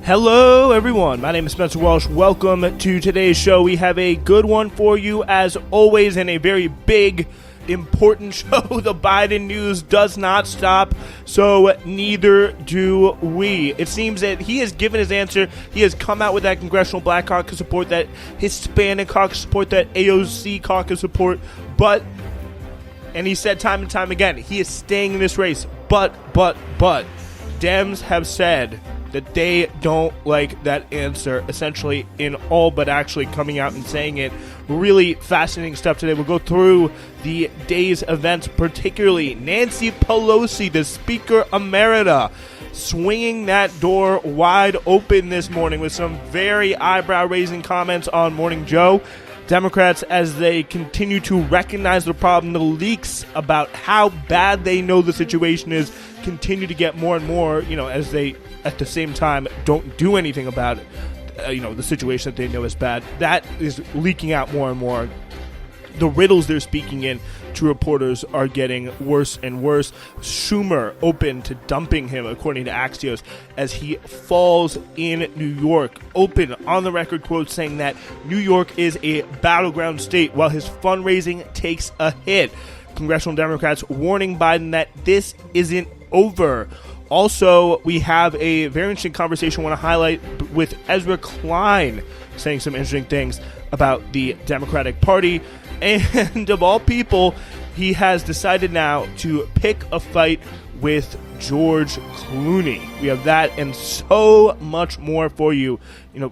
Hello, everyone. My name is Spencer Walsh. Welcome to today's show. We have a good one for you, as always, and a very big, important show. The Biden news does not stop, so neither do we. It seems that he has given his answer. He has come out with that Congressional Black Caucus support, that Hispanic Caucus support, that AOC Caucus support, and he said time and time again, he is staying in this race, but, Dems have said that they don't like that answer, essentially in all but actually coming out and saying it. Really fascinating stuff today. We'll go through the day's events, particularly Nancy Pelosi, the Speaker Emerita, swinging that door wide open this morning with some very eyebrow-raising comments on Morning Joe. Democrats, as they continue to recognize the problem, the leaks about how bad they know the situation is, continue to get more and more, as they, at the same time, don't do anything about it, the situation that they know is bad. That is leaking out more and more. The riddles they're speaking in to reporters are getting worse and worse. Schumer open to dumping him, according to Axios, as he falls in New York. Open on the record quote saying that New York is a battleground state while his fundraising takes a hit. Congressional Democrats warning Biden that this isn't over. Also, we have a very interesting conversation I want to highlight with Ezra Klein saying some interesting things about the Democratic Party. And of all people, he has decided now to pick a fight with George Clooney. We have that and so much more for you.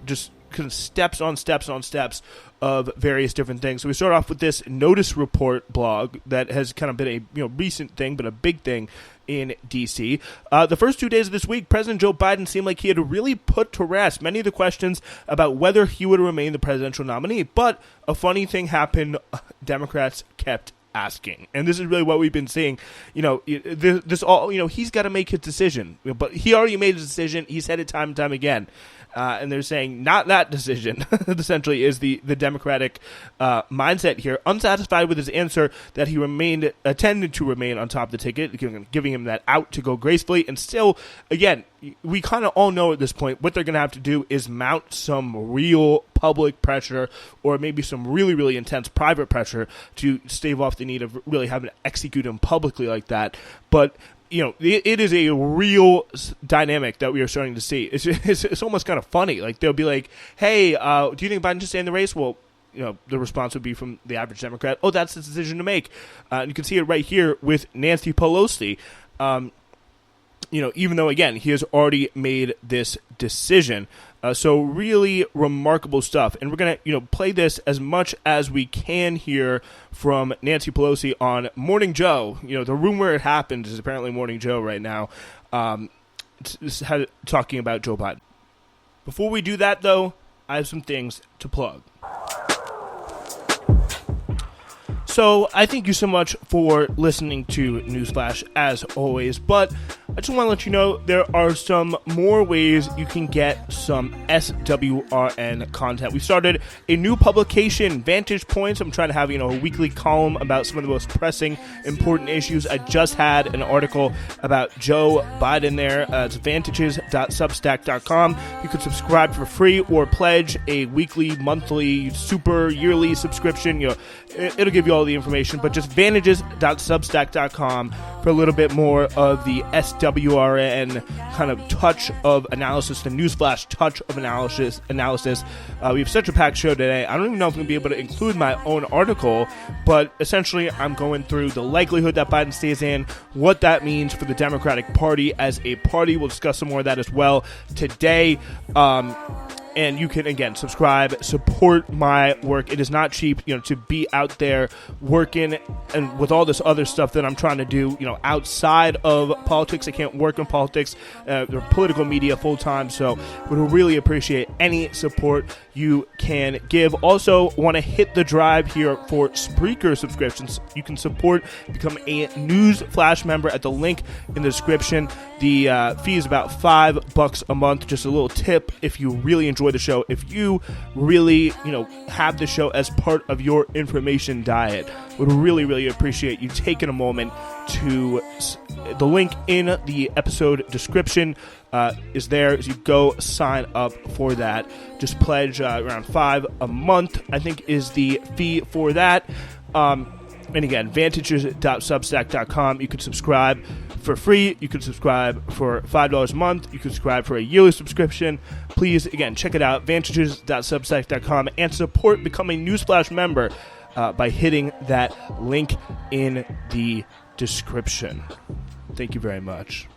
Just kind of steps on steps on steps of various different things. So we start off with this Notice Report blog that has kind of been a recent thing, but a big thing in D.C. The first 2 days of this week, President Joe Biden seemed like he had really put to rest many of the questions about whether he would remain the presidential nominee. But a funny thing happened. Democrats kept asking. And this is really what we've been seeing. This all, he's got to make his decision. But he already made his decision. He said it time and time again. And they're saying not that decision, essentially, is the Democratic mindset here. Unsatisfied with his answer that he intended to remain on top of the ticket, giving him that out to go gracefully. And still, again, we kind of all know at this point what they're going to have to do is mount some real public pressure or maybe some really, really intense private pressure to stave off the need of really having to execute him publicly like that. But it is a real dynamic that we are starting to see. It's almost kind of funny. Like, they'll be like, hey, do you think Biden should stay in the race? Well, the response would be from the average Democrat, oh, that's his decision to make. And you can see it right here with Nancy Pelosi. Even though, again, he has already made this decision. So really remarkable stuff. And we're going to, play this as much as we can here from Nancy Pelosi on Morning Joe. The room where it happened is apparently Morning Joe right now, talking about Joe Biden. Before we do that, though, I have some things to plug. So I thank you so much for listening to Newsflash, as always, but I just want to let you know there are some more ways you can get some SWRN content. We started a new publication, Vantage Points. I'm trying to have, a weekly column about some of the most pressing, important issues. I just had an article about Joe Biden there. It's vantages.substack.com. You can subscribe for free or pledge a weekly, monthly, super yearly subscription. It'll give you all the information, but just vantages.substack.com for a little bit more of the SWRN kind of touch of analysis, the Newsflash touch of analysis. We have such a packed show today. I don't even know if I'm going to be able to include my own article, but essentially I'm going through the likelihood that Biden stays in, what that means for the Democratic Party as a party. We'll discuss some more of that as well today. And you can, again, subscribe, support my work. It is not cheap, to be out there working and with all this other stuff that I'm trying to do, outside of politics. I can't work in politics or political media full time, so would really appreciate any support you can give. Also, want to hit the drive here for Spreaker subscriptions. You can become a News Flash member at the link in the description. The fee is about $5 a month. Just a little tip if you really enjoy the show. If you really, have the show as part of your information diet, would really, really appreciate you taking a moment to the link in the episode description. is there. So you go sign up for that. Just pledge around $5 a month, I think, is the fee for that. And again, vantages.substack.com. You could subscribe for free. You could subscribe for $5 a month. You could subscribe for a yearly subscription. Please, again, check it out, vantages.substack.com, and support becoming Newsflash member by hitting that link in the description. Thank you very much.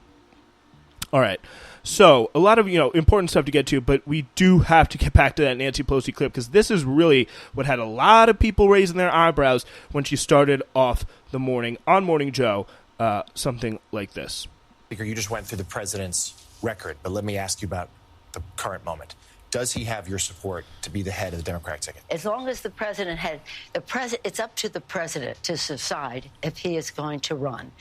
All right. So, a lot of, important stuff to get to, but we do have to get back to that Nancy Pelosi clip, because this is really what had a lot of people raising their eyebrows when she started off the morning on Morning Joe, something like this. Speaker, you just went through the president's record, but let me ask you about the current moment. Does he have your support to be the head of the Democratic ticket? As long as the president it's up to the president to decide if he is going to run.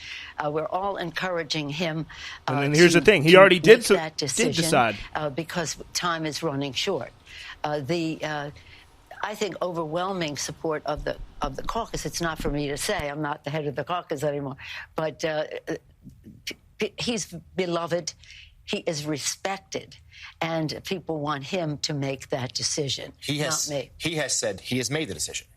We're all encouraging him. And then here's the thing: he already did decide because time is running short. I think overwhelming support of the caucus. It's not for me to say. I'm not the head of the caucus anymore, but he's beloved. He is respected, and people want him to make that decision, not me. He has said he has made the decision.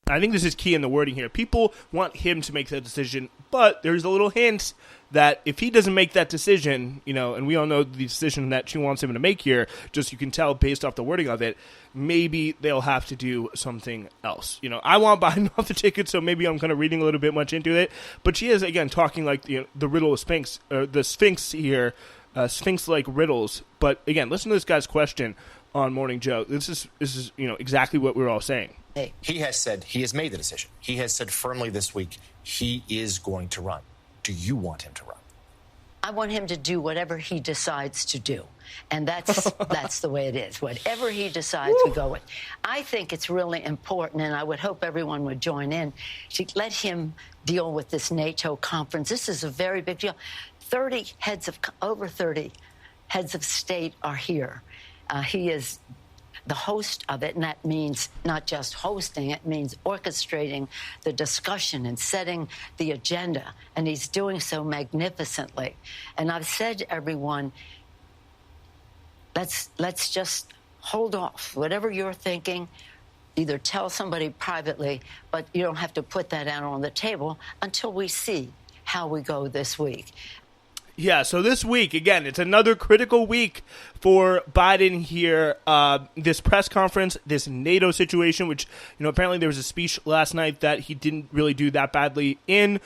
I think this is key in the wording here. People want him to make that decision, but there's a little hint that if he doesn't make that decision, and we all know the decision that she wants him to make here, just you can tell based off the wording of it, maybe they'll have to do something else. I want Biden off the ticket, so maybe I'm kind of reading a little bit much into it, but she is, again, talking like the riddle of Sphinx, or the Sphinx here, Sphinx-like riddles. But again, listen to this guy's question on Morning Joe. This is exactly what we're all saying. He has said he has made the decision. He has said firmly this week he is going to run. Do you want him to run? I want him to do whatever he decides to do, and that's the way it is. Whatever he decides, we go with. I think it's really important, and I would hope everyone would join in to let him deal with this NATO conference. This is a very big deal. Over 30 heads of state are here. He is the host of it, and that means not just hosting, it means orchestrating the discussion and setting the agenda, and he's doing so magnificently. And I've said to everyone, let's just hold off. Whatever you're thinking, either tell somebody privately, but you don't have to put that out on the table until we see how we go this week. Yeah, so this week, again, it's another critical week for Biden here. This press conference, this NATO situation, which, apparently there was a speech last night that he didn't really do that badly in.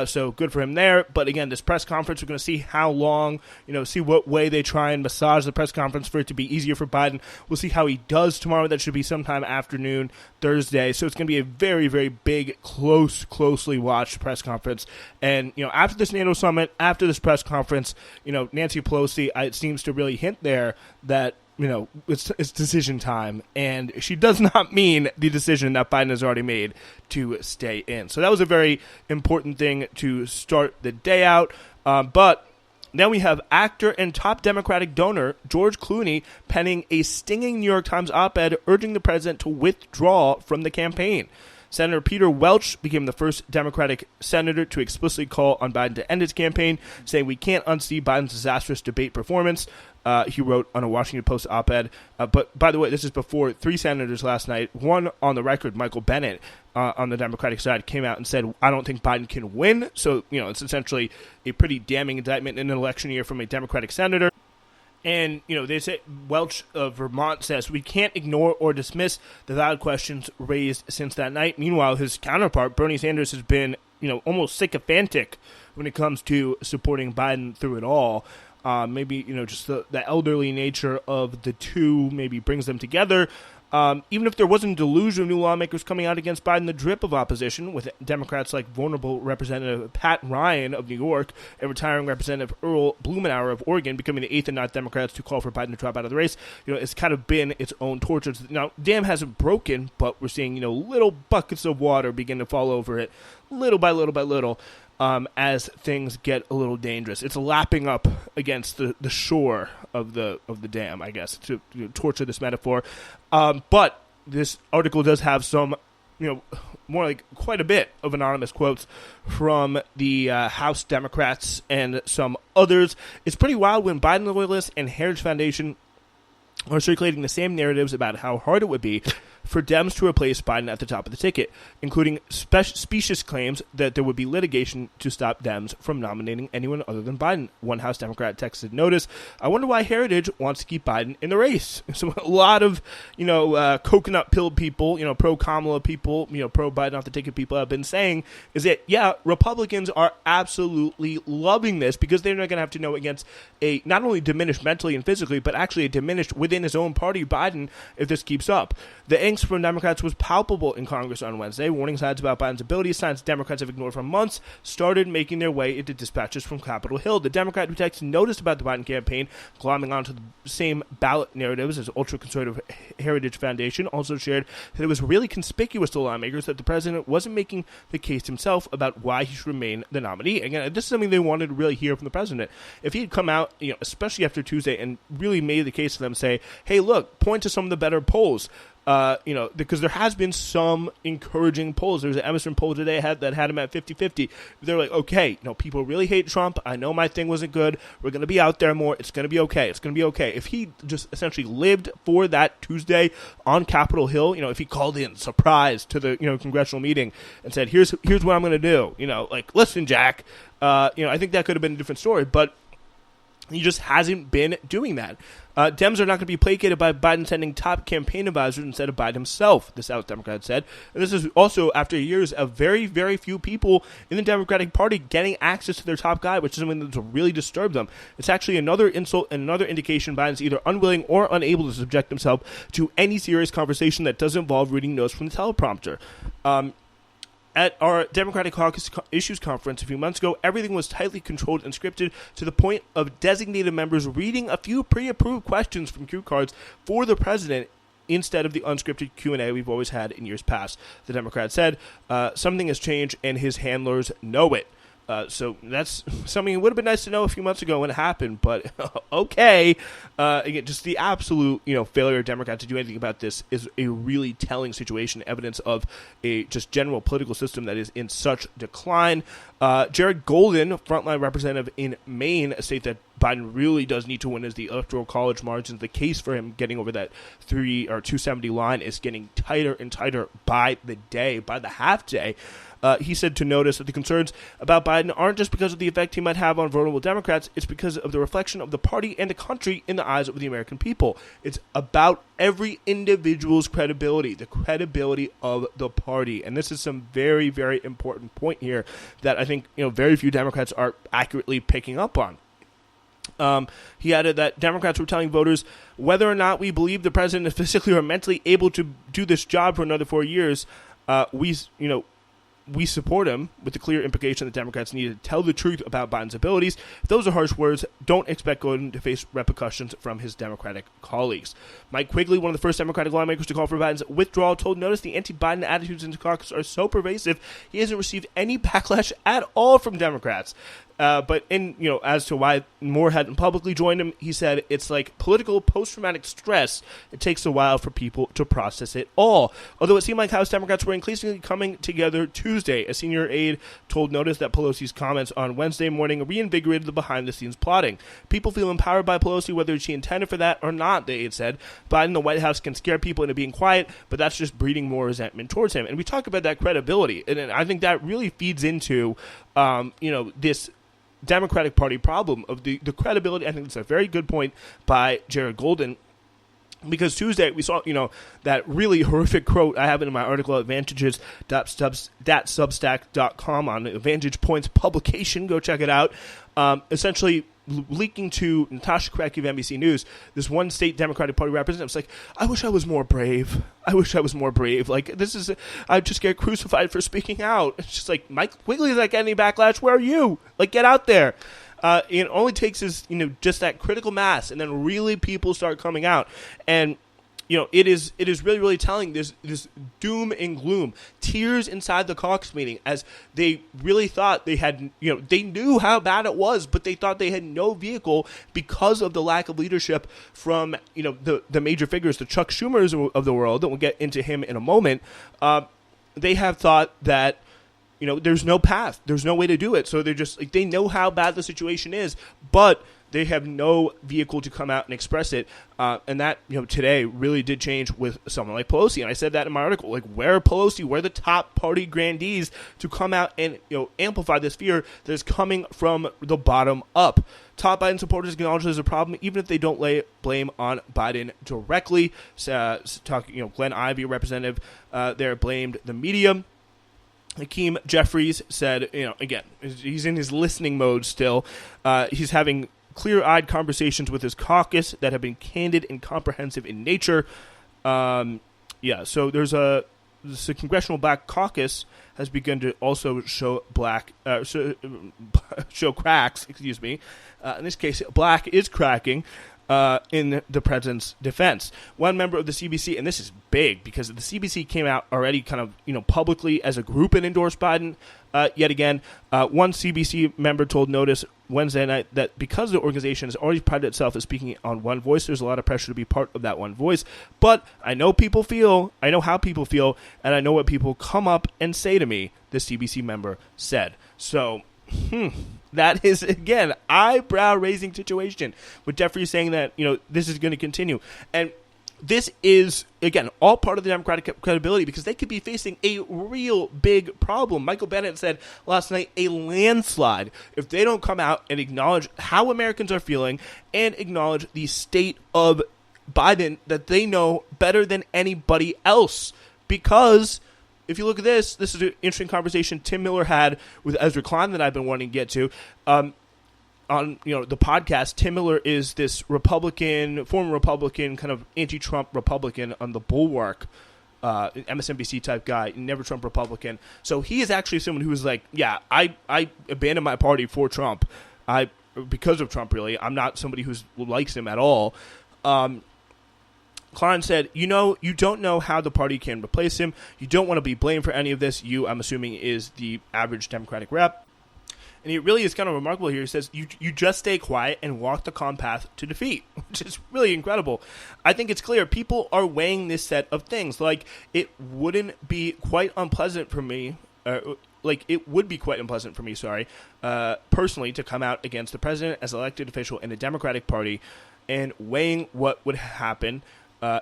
So good for him there. But again, this press conference, we're going to see how long, see what way they try and massage the press conference for it to be easier for Biden. We'll see how he does tomorrow. That should be sometime afternoon, Thursday. So it's going to be a very, very big, closely watched press conference. And, after this NATO summit, after this press conference, Nancy Pelosi, it seems to really hint there that, it's decision time, and she does not mean the decision that Biden has already made to stay in. So that was a very important thing to start the day out. But then we have actor and top Democratic donor George Clooney penning a stinging New York Times op-ed urging the president to withdraw from the campaign. Senator Peter Welch became the first Democratic senator to explicitly call on Biden to end his campaign, saying we can't unsee Biden's disastrous debate performance. He wrote on a Washington Post op-ed. But by the way, this is before three senators last night, one on the record, Michael Bennet, on the Democratic side, came out and said, I don't think Biden can win. So, it's essentially a pretty damning indictment in an election year from a Democratic senator. And, they say Welch of Vermont says we can't ignore or dismiss the valid questions raised since that night. Meanwhile, his counterpart, Bernie Sanders, has been, almost sycophantic when it comes to supporting Biden through it all. Maybe, just the elderly nature of the two maybe brings them together. Even if there wasn't a delusion of new lawmakers coming out against Biden, the drip of opposition, with Democrats like vulnerable Representative Pat Ryan of New York and retiring Representative Earl Blumenauer of Oregon becoming the eighth and ninth Democrats to call for Biden to drop out of the race, it's kind of been its own torture. Now, dam hasn't broken, but we're seeing, little buckets of water begin to fall over it, little by little by little. As things get a little dangerous. It's lapping up against the shore of the dam, I guess, to torture this metaphor. But this article does have some, more like quite a bit of anonymous quotes from the House Democrats and some others. It's pretty wild when Biden loyalists and Heritage Foundation are circulating the same narratives about how hard it would be for Dems to replace Biden at the top of the ticket, including specious claims that there would be litigation to stop Dems from nominating anyone other than Biden. One House Democrat texted, "Notice, I wonder why Heritage wants to keep Biden in the race." So a lot of, coconut pill people, pro-Kamala people, pro-Biden off the ticket people have been saying is that, yeah, Republicans are absolutely loving this because they're not going to have to know against a not only diminished mentally and physically, but actually a diminished within his own party Biden if this keeps up. The angst from Democrats was palpable in Congress on Wednesday. Warning signs about Biden's abilities, signs Democrats have ignored for months, started making their way into dispatches from Capitol Hill. The Democrat who texted noticed about the Biden campaign, glomming onto the same ballot narratives as ultra-conservative Heritage Foundation, also shared that it was really conspicuous to lawmakers that the president wasn't making the case himself about why he should remain the nominee. Again, this is something they wanted to really hear from the president. If he had come out, especially after Tuesday, and really made the case to them, say, hey, look, point to some of the better polls. Because there has been some encouraging polls. There was an Emerson poll today that had him at 50-50. They're like, okay, people really hate Trump. I know my thing wasn't good. We're going to be out there more. It's going to be okay. It's going to be okay. If he just essentially lived for that Tuesday on Capitol Hill, if he called in surprise to the, congressional meeting and said, here's what I'm going to do, listen, Jack, I think that could have been a different story, but he just hasn't been doing that. Dems are not going to be placated by Biden sending top campaign advisors instead of Biden himself, the South Democrat said. And this is also after years of very, very few people in the Democratic Party getting access to their top guy, which is something that's really disturbed them. It's actually another insult and another indication Biden's either unwilling or unable to subject himself to any serious conversation that doesn't involve reading notes from the teleprompter. At our Democratic Caucus Issues Conference a few months ago, everything was tightly controlled and scripted to the point of designated members reading a few pre-approved questions from cue cards for the president instead of the unscripted Q&A we've always had in years past. The Democrat said, something has changed and his handlers know it. So that's something that would have been nice to know a few months ago when it happened, but okay. Again, just the absolute, failure of Democrats to do anything about this is a really telling situation, evidence of a just general political system that is in such decline. Jared Golden, frontline representative in Maine, a state that Biden really does need to win as the electoral college margins. The case for him getting over that 270 line is getting tighter and tighter by the day, by the half day. He said to notice that the concerns about Biden aren't just because of the effect he might have on vulnerable Democrats. It's because of the reflection of the party and the country in the eyes of the American people. It's about every individual's credibility, the credibility of the party. And this is some very, very important point here that I think, very few Democrats are accurately picking up on. He added that Democrats were telling voters whether or not we believe the president is physically or mentally able to do this job for another 4 years. We support him, with the clear implication that Democrats need to tell the truth about Biden's abilities. If those are harsh words, don't expect Golden to face repercussions from his Democratic colleagues. Mike Quigley, one of the first Democratic lawmakers to call for Biden's withdrawal, told Notice the anti-Biden attitudes in the caucus are so pervasive, he hasn't received any backlash at all from Democrats. But as to why Moore hadn't publicly joined him, he said it's like political post-traumatic stress. It takes a while for people to process it all. Although it seemed like House Democrats were increasingly coming together Tuesday, a senior aide told Notice that Pelosi's comments on Wednesday morning reinvigorated the behind-the-scenes plotting. People feel empowered by Pelosi, whether she intended for that or not, the aide said. Biden, the White House, can scare people into being quiet, but that's just breeding more resentment towards him. And we talk about that credibility, and I think that really feeds into, this Democratic Party problem of the credibility. I think that's a very good point by Jared Golden, because Tuesday we saw, that really horrific quote. I have it in my article at advantages.substack.com on the Vantage Points publication. Go check it out. Essentially leaking to Natasha Kracky of NBC News, this one state Democratic Party representative was like, I wish I was more brave. Like, I just get crucified for speaking out. It's just like, Mike Quigley's not getting any backlash. Where are you? Like, get out there. It only takes is, just that critical mass, and then really people start coming out. And it is really, really telling. There's this doom and gloom, tears inside the caucus meeting, as they really thought they had, they knew how bad it was, but they thought they had no vehicle because of the lack of leadership from, the major figures, the Chuck Schumers of the world, and we'll get into him in a moment. they have thought that, there's no path. There's no way to do it. So they're just like, they know how bad the situation is, but they have no vehicle to come out and express it. And that, today really did change with someone like Pelosi. And I said that in my article, like, where Pelosi, where the top party grandees to come out and, amplify this fear that is coming from the bottom up. Top Biden supporters acknowledge there's a problem, even if they don't lay blame on Biden directly. Glenn Ivey, a representative there, blamed the media. Hakeem Jeffries said, again, he's in his listening mode still. He's having clear-eyed conversations with his caucus that have been candid and comprehensive in nature. So there's the Congressional Black Caucus has begun to also show show cracks. Excuse me. In this case, black is cracking in the president's defense. One member of the CBC, and this is big because the CBC came out already kind of, publicly as a group and endorsed Biden yet again. One CBC member told Notice Wednesday night that because the organization has already prided itself as speaking on one voice, there's a lot of pressure to be part of that one voice. But I know how people feel, and I know what people come up and say to me, the CBC member said. So, that is, again, eyebrow-raising situation with Jeffrey saying that, this is going to continue. And this is, again, all part of the Democratic credibility because they could be facing a real big problem. Michael Bennett said last night, a landslide, if they don't come out and acknowledge how Americans are feeling and acknowledge the state of Biden that they know better than anybody else. Because if you look at this is an interesting conversation Tim Miller had with Ezra Klein that I've been wanting to get to. On the podcast, Tim Miller is this former Republican, kind of anti-Trump Republican on the Bulwark, MSNBC type guy, never Trump Republican. So he is actually someone who is like, yeah, I abandoned my party for Trump, because of Trump. Really, I'm not somebody who likes him at all. Klein said, you don't know how the party can replace him. You don't want to be blamed for any of this. You, I'm assuming, is the average Democratic rep. And it really is kind of remarkable here. He says, you just stay quiet and walk the calm path to defeat, which is really incredible. I think it's clear people are weighing this set of things. Like, it wouldn't be quite unpleasant for me, personally, to come out against the president as elected official in the Democratic Party and weighing what would happen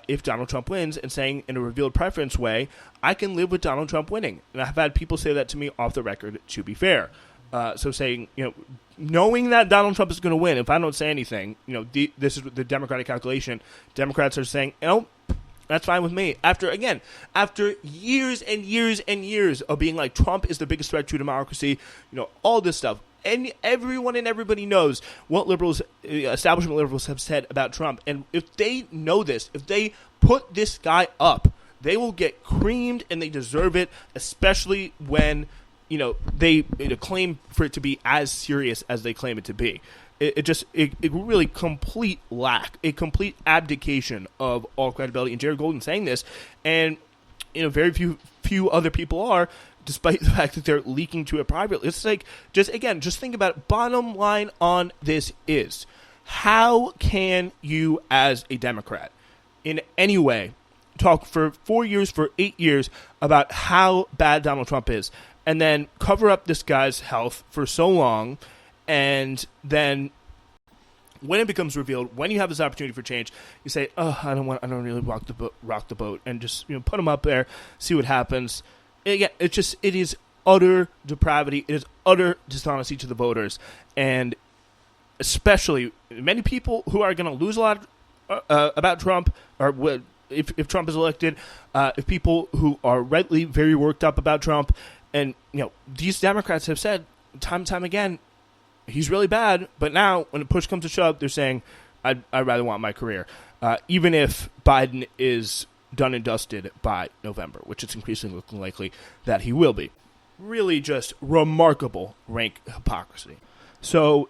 if Donald Trump wins and saying in a revealed preference way, I can live with Donald Trump winning. And I've had people say that to me off the record, to be fair. So saying, knowing that Donald Trump is going to win, if I don't say anything, this is the Democratic calculation. Democrats are saying, that's fine with me. After years and years and years of being like, Trump is the biggest threat to democracy, all this stuff. And everyone and everybody knows what establishment liberals have said about Trump. And if they know this, if they put this guy up, they will get creamed and they deserve it, especially when they claim for it to be as serious as they claim it to be. It really complete abdication of all credibility. And Jared Golden saying this, and very few other people are, despite the fact that they're leaking to it privately. It's like, just think about it. Bottom line on this is, how can you as a Democrat in any way talk for 4 years, for 8 years about how bad Donald Trump is, and then cover up this guy's health for so long, and then when it becomes revealed, when you have this opportunity for change, you say, I don't really rock the boat, and just put him up there, see what happens. Again, it is utter depravity. It is utter dishonesty to the voters, and especially many people who are going to lose a lot about Trump, or if Trump is elected, if people who are rightly very worked up about Trump. And, these Democrats have said time and time again, he's really bad. But now, when the push comes to shove, they're saying, I'd rather want my career. Even if Biden is done and dusted by November, which it's increasingly looking likely that he will be. Really just remarkable rank hypocrisy. So,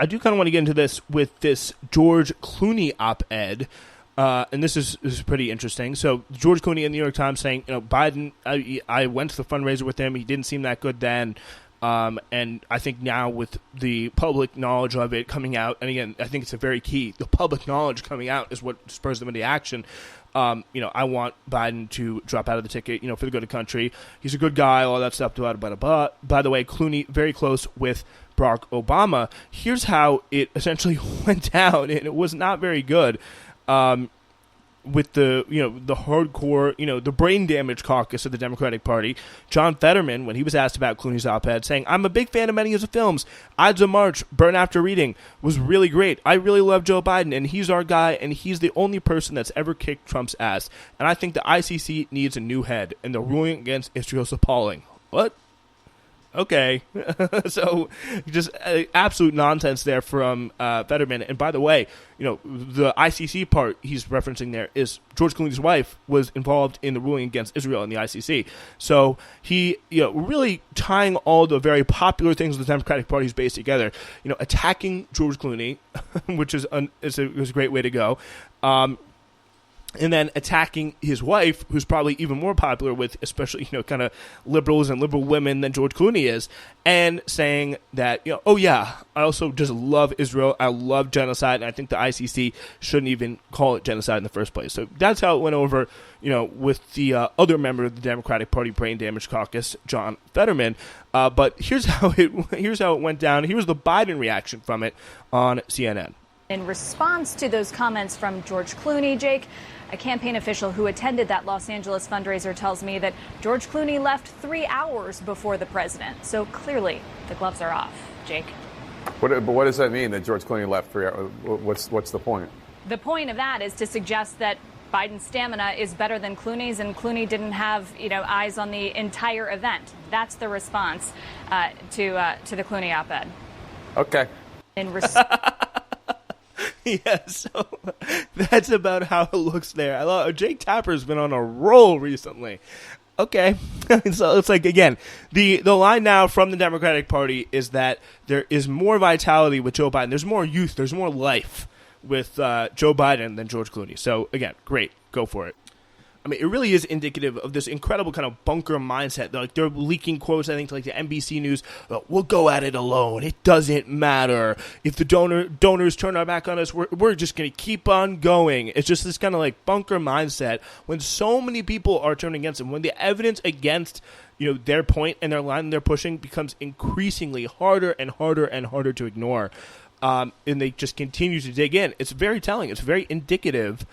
I do kind of want to get into this with this George Clooney op-ed. And this is pretty interesting. So George Clooney in the New York Times saying, Biden, I went to the fundraiser with him. He didn't seem that good then. And I think now with the public knowledge of it coming out, and again, I think it's a very key, the public knowledge coming out is what spurs them into action. I want Biden to drop out of the ticket, for the good of the country. He's a good guy, all that stuff, blah, blah, blah, blah. By the way, Clooney, very close with Barack Obama. Here's how it essentially went down, and it was not very good. With the hardcore, the brain damage caucus of the Democratic Party, John Fetterman, when he was asked about Clooney's op-ed, saying, "I'm a big fan of many of his films. Ides of March, Burn After Reading was really great. I really love Joe Biden, and he's our guy, and he's the only person that's ever kicked Trump's ass. And I think the ICC needs a new head, and the ruling against Israel is appalling." What? Okay. So just absolute nonsense there from Fetterman. And by the way, the ICC part he's referencing there is George Clooney's wife was involved in the ruling against Israel in the ICC. So he, really tying all the very popular things the Democratic Party is based together, attacking George Clooney, which is a great way to go. And then attacking his wife, who's probably even more popular with, especially, kind of liberals and liberal women than George Clooney is, and saying that, oh yeah, I also just love Israel, I love genocide, and I think the ICC shouldn't even call it genocide in the first place. So that's how it went over, with the other member of the Democratic Party Brain Damage Caucus, John Fetterman. But here's how it went down. Here's the Biden reaction from it on CNN. In response to those comments from George Clooney, Jake, a campaign official who attended that Los Angeles fundraiser tells me that George Clooney left 3 hours before the president. So clearly, the gloves are off. Jake? But what does that mean, that George Clooney left 3 hours? What's the point? The point of that is to suggest that Biden's stamina is better than Clooney's, and Clooney didn't have, eyes on the entire event. That's the response to the Clooney op-ed. Okay. Yeah, so that's about how it looks there. I love Jake Tapper's been on a roll recently. Okay, so it's like, again, the line now from the Democratic Party is that there is more vitality with Joe Biden. There's more youth. There's more life with Joe Biden than George Clooney. So again, great, go for it. I mean, it really is indicative of this incredible kind of bunker mindset. They're leaking quotes, I think, to like the NBC News. We'll go at it alone. It doesn't matter. If the donors turn our back on us, we're just going to keep on going. It's just this kind of like bunker mindset when so many people are turning against them. When the evidence against their point and their line they're pushing becomes increasingly harder and harder and harder to ignore, and they just continue to dig in. It's very telling. It's very indicative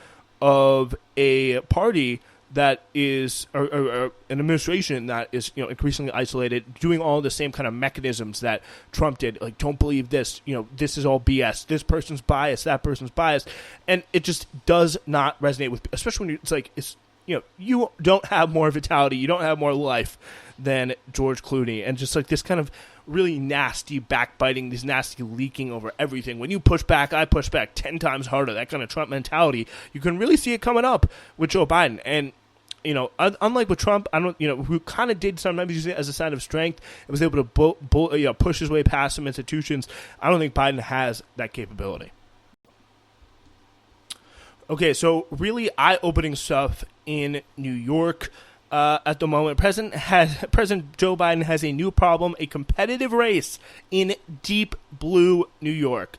of a party that is, or an administration that is, increasingly isolated, doing all the same kind of mechanisms that Trump did. Like, don't believe this, this is all BS. This person's biased, that person's biased. And it just does not resonate with, especially when it's like, you don't have more vitality, you don't have more life than George Clooney. And just like this kind of really nasty backbiting, this nasty leaking over everything. When you push back, I push back 10 times harder. That kind of Trump mentality, you can really see it coming up with Joe Biden. And, unlike with Trump, who kind of did sometimes use it as a sign of strength and was able to push his way past some institutions, I don't think Biden has that capability. Okay, so really eye-opening stuff in New York. At the moment, President Joe Biden has a new problem, a competitive race in deep blue New York.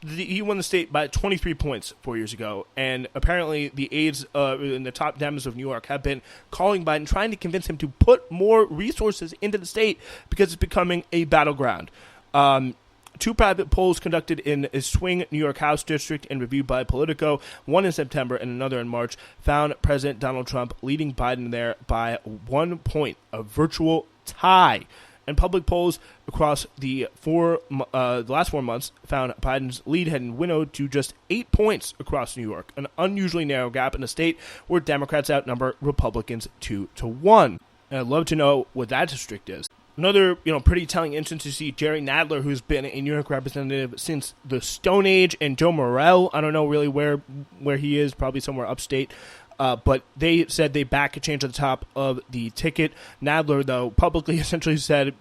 He won the state by 23 points 4 years ago, and apparently the aides in the top Dems of New York have been calling Biden, trying to convince him to put more resources into the state because it's becoming a battleground. Two private polls conducted in a swing New York House district and reviewed by Politico, one in September and another in March, found President Donald Trump leading Biden there by 1 point, a virtual tie. And public polls across the last 4 months found Biden's lead had winnowed to just 8 points across New York, an unusually narrow gap in a state where Democrats outnumber Republicans 2-1. And I'd love to know what that district is. Another, pretty telling instance, you see Jerry Nadler, who's been a New York representative since the Stone Age, and Joe Morrell. I don't know really where he is, probably somewhere upstate. But they said they back a change at the top of the ticket. Nadler, though, publicly essentially said,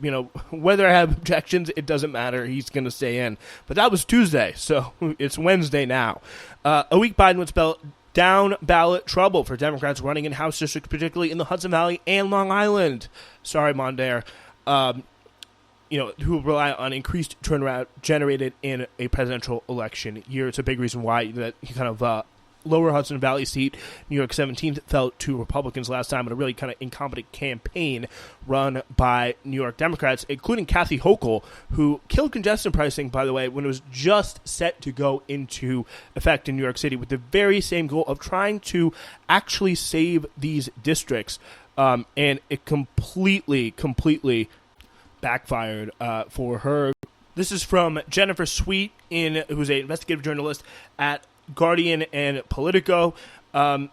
whether I have objections, it doesn't matter. He's going to stay in. But that was Tuesday, so it's Wednesday now. A week Biden would spell down ballot trouble for Democrats running in House districts, particularly in the Hudson Valley and Long Island. Sorry, Mondaire. who rely on increased turnout generated in a presidential election year. It's a big reason why that he kind of lower Hudson Valley seat, New York 17th, fell to Republicans last time in a really kind of incompetent campaign run by New York Democrats, including Kathy Hochul, who killed congestion pricing, by the way, when it was just set to go into effect in New York City with the very same goal of trying to actually save these districts. And it completely backfired for her. This is from Jennifer Sweet, who's an investigative journalist at Guardian and Politico.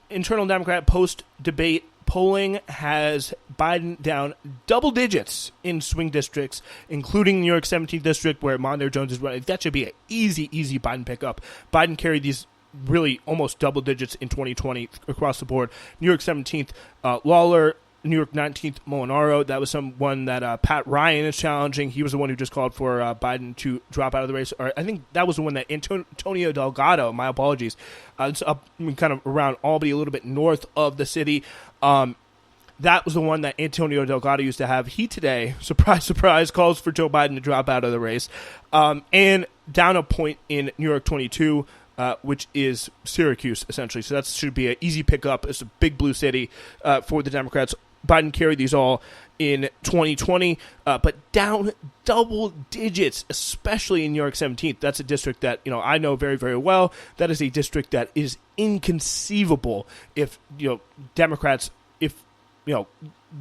Internal Democrat post-debate polling has Biden down double digits in swing districts, including New York 17th district, where Mondaire Jones is running. That should be an easy Biden pickup. Biden carried these really almost double digits in 2020 across the board. New York 17th, Lawler. New York 19th, Molinaro. That was someone that Pat Ryan is challenging. He was the one who just called for Biden to drop out of the race. Or I think that was the one that Antonio Delgado, my apologies, it's up kind of around Albany, a little bit north of the city. That was the one that Antonio Delgado used to have. He today, surprise, surprise, calls for Joe Biden to drop out of the race. And down a point in New York 22, which is Syracuse, essentially. So that should be an easy pickup. It's a big blue city for the Democrats. Biden carried these all in 2020, but down double digits, especially in New York 17th. That's a district that I know very, very well. That is a district that is inconceivable if Democrats,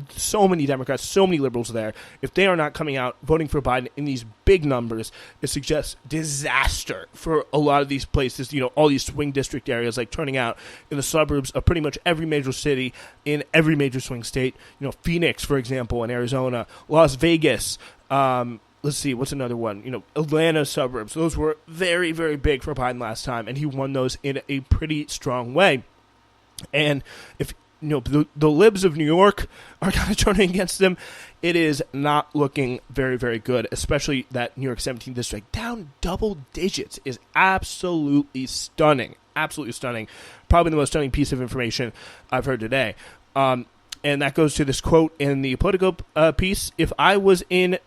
so many Democrats, so many liberals there, if they are not coming out voting for Biden in these big numbers, it suggests disaster for a lot of these places, all these swing district areas, like turning out in the suburbs of pretty much every major city in every major swing state. Phoenix, for example, in Arizona, Las Vegas, let's see, what's another one? Atlanta suburbs. Those were very, very big for Biden last time, and he won those in a pretty strong way. And if the libs of New York are kind of turning against them, it is not looking very, very good, especially that New York 17th district down double digits is absolutely stunning. Absolutely stunning. Probably the most stunning piece of information I've heard today. And that goes to this quote in the Politico piece. If I was a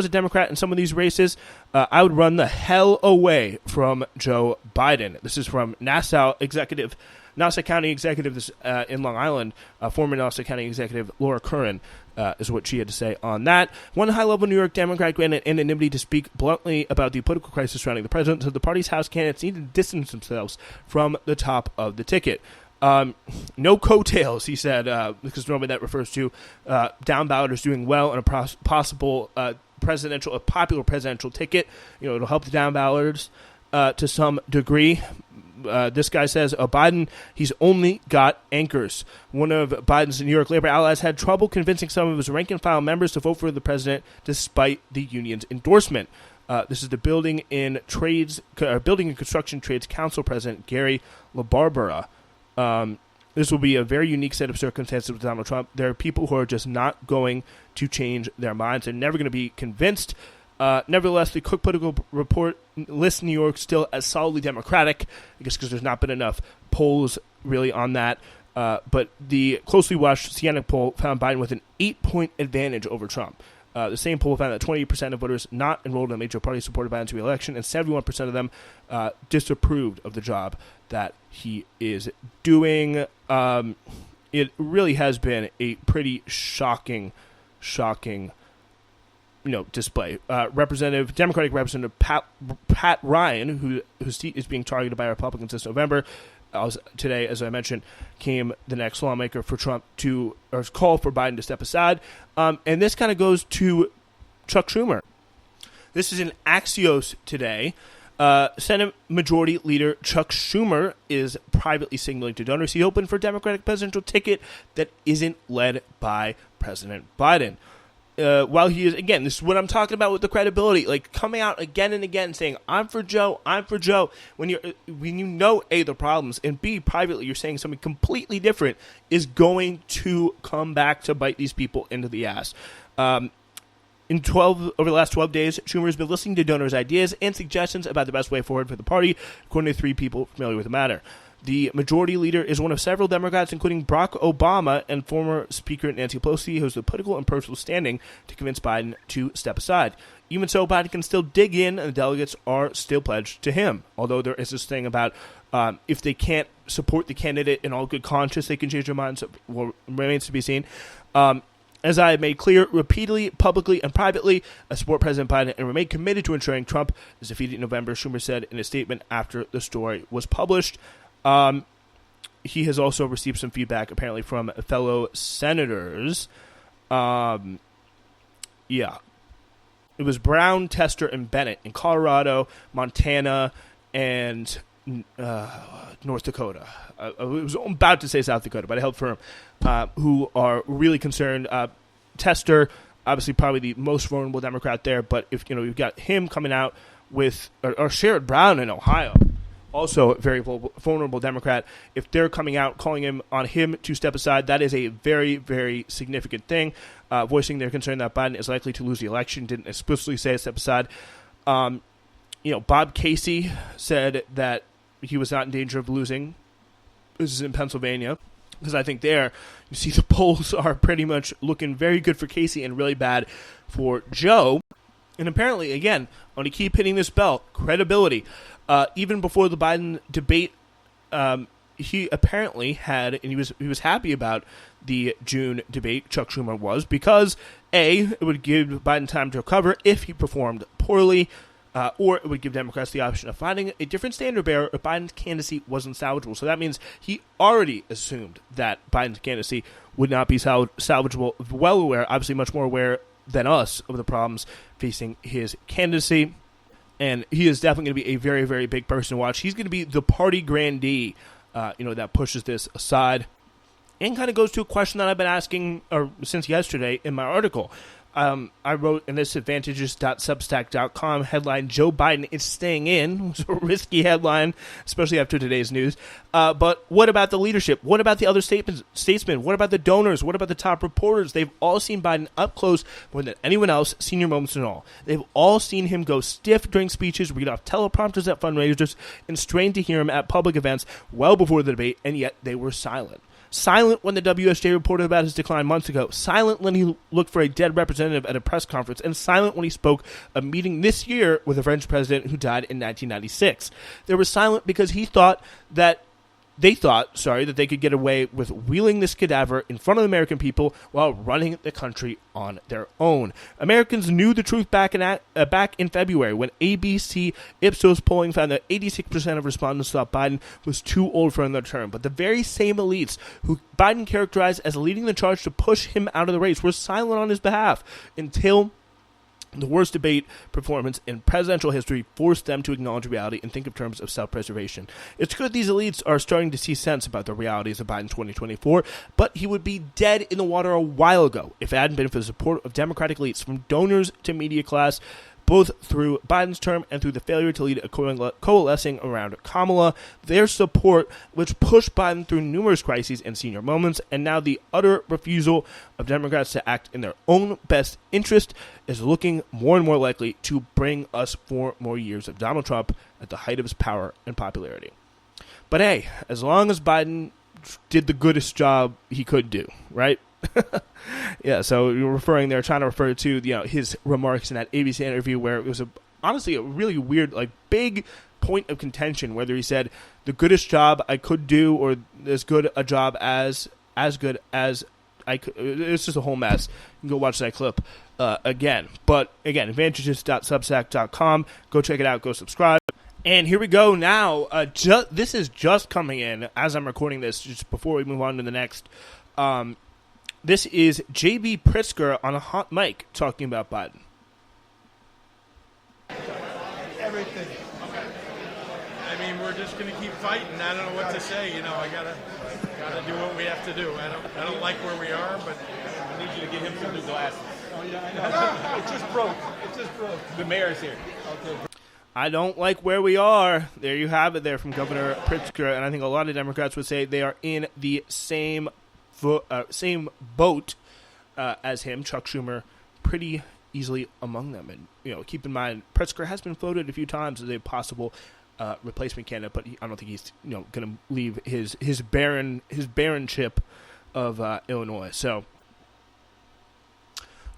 Democrat in some of these races, I would run the hell away from Joe Biden. This is from Nassau County executive in Long Island, former Nassau County executive Laura Curran, is what she had to say on that. One high-level New York Democrat granted anonymity to speak bluntly about the political crisis surrounding the president, so the party's House candidates need to distance themselves from the top of the ticket. No coattails, he said, because normally that refers to down balloters doing well on a possible popular presidential ticket. It'll help the down balloters to some degree. This guy says, Biden, he's only got anchors. One of Biden's New York labor allies had trouble convincing some of his rank-and-file members to vote for the president despite the union's endorsement. This is the Building and Construction Trades Council president, Gary LaBarbera. This will be a very unique set of circumstances with Donald Trump. There are people who are just not going to change their minds. They're never going to be convinced. Nevertheless, the Cook Political Report lists New York still as solidly Democratic, I guess because there's not been enough polls really on that. But the closely watched Siena poll found Biden with an 8-point advantage over Trump. The same poll found that 28% of voters not enrolled in a major party supported Biden's re-election, and 71% of them disapproved of the job that he is doing. It really has been a pretty shocking display. Democratic Representative Pat Ryan, whose seat is being targeted by Republicans this November, today, as I mentioned, came the next lawmaker for Trump call for Biden to step aside. And this kind of goes to Chuck Schumer. This is in Axios today. Senate Majority Leader Chuck Schumer is privately signaling to donors he opened for Democratic presidential ticket that isn't led by President Biden. While he is, again, this is what I'm talking about with the credibility, like coming out again and again saying, I'm for Joe, when you know, A, the problems, and B, privately you're saying something completely different, is going to come back to bite these people into the ass. over the last 12 days, Schumer has been listening to donors' ideas and suggestions about the best way forward for the party, according to 3 people familiar with the matter. The majority leader is one of several Democrats, including Barack Obama and former Speaker Nancy Pelosi, who has the political and personal standing to convince Biden to step aside. Even so, Biden can still dig in, and the delegates are still pledged to him. Although there is this thing about if they can't support the candidate in all good conscience, they can change their minds. Well, remains to be seen. As I have made clear repeatedly, publicly, and privately, I support President Biden and remain committed to ensuring Trump is defeated in November, Schumer said in a statement after the story was published. He has also received some feedback, apparently, from fellow senators. It was Brown, Tester, and Bennett in Colorado, Montana, and North Dakota. I was about to say South Dakota, but I held firm, who are really concerned. Tester, obviously probably the most vulnerable Democrat there, but if you've got him coming out with, or Sherrod Brown in Ohio, also a very vulnerable Democrat, if they're coming out calling him to step aside, that is a very, very significant thing. Voicing their concern that Biden is likely to lose the election, didn't explicitly say step aside. Bob Casey said that he was not in danger of losing. This is in Pennsylvania. Because I think there, you see the polls are pretty much looking very good for Casey and really bad for Joe. And apparently, again, I want to keep hitting this bell, credibility. Even before the Biden debate, he apparently had, and he was happy about the June debate, Chuck Schumer was, because A, it would give Biden time to recover if he performed poorly, or it would give Democrats the option of finding a different standard bearer if Biden's candidacy wasn't salvageable. So that means he already assumed that Biden's candidacy would not be salvageable, well aware, obviously much more aware than us of the problems facing his candidacy. And he is definitely going to be a very, very big person to watch. He's going to be the party grandee, that pushes this aside. And kind of goes to a question that I've been asking since yesterday in my article. I wrote in this advantages.substack.com headline, Joe Biden is staying in. It was a risky headline, especially after today's news. But what about the leadership? What about the other statesmen? What about the donors? What about the top reporters? They've all seen Biden up close more than anyone else, senior moments and all. They've all seen him go stiff during speeches, read off teleprompters at fundraisers, and strain to hear him at public events well before the debate, and yet they were silent. Silent when the WSJ reported about his decline months ago. Silent when he looked for a dead representative at a press conference. And silent when he spoke a meeting this year with a French president who died in 1996. They were silent because they thought that they could get away with wheeling this cadaver in front of the American people while running the country on their own. Americans knew the truth back in February when ABC Ipsos polling found that 86% of respondents thought Biden was too old for another term. But the very same elites who Biden characterized as leading the charge to push him out of the race were silent on his behalf until the worst debate performance in presidential history forced them to acknowledge reality and think of terms of self-preservation. It's good these elites are starting to see sense about the realities of Biden 2024, but he would be dead in the water a while ago if it hadn't been for the support of Democratic elites, from donors to media class, both through Biden's term and through the failure to lead a coalescing around Kamala. Their support, which pushed Biden through numerous crises and senior moments, and now the utter refusal of Democrats to act in their own best interest, is looking more and more likely to bring us 4 more years of Donald Trump at the height of his power and popularity. But hey, as long as Biden did the goodest job he could do, right? Yeah, so you're trying to refer to his remarks in that ABC interview where it was honestly a really weird, big point of contention, whether he said the goodest job I could do or as good a job as good as I could. It's just a whole mess. You can go watch that clip again. But again, advantages.substack.com. Go check it out. Go subscribe. And here we go now. This is just coming in as I'm recording this, just before we move on to the next. This is J.B. Pritzker on a hot mic talking about Biden. Everything. I mean, we're just going to keep fighting. I don't know what to say. I gotta do what we have to do. I don't like where we are, but I need you to get him some new glasses. Oh yeah, I know. It just broke. The mayor's here. Okay. I don't like where we are. There you have it there from Governor Pritzker, and I think a lot of Democrats would say they are in the same boat as him, Chuck Schumer, pretty easily among them. And, keep in mind, Pritzker has been floated a few times as a possible replacement candidate, but I don't think he's going to leave his baronship of Illinois. So,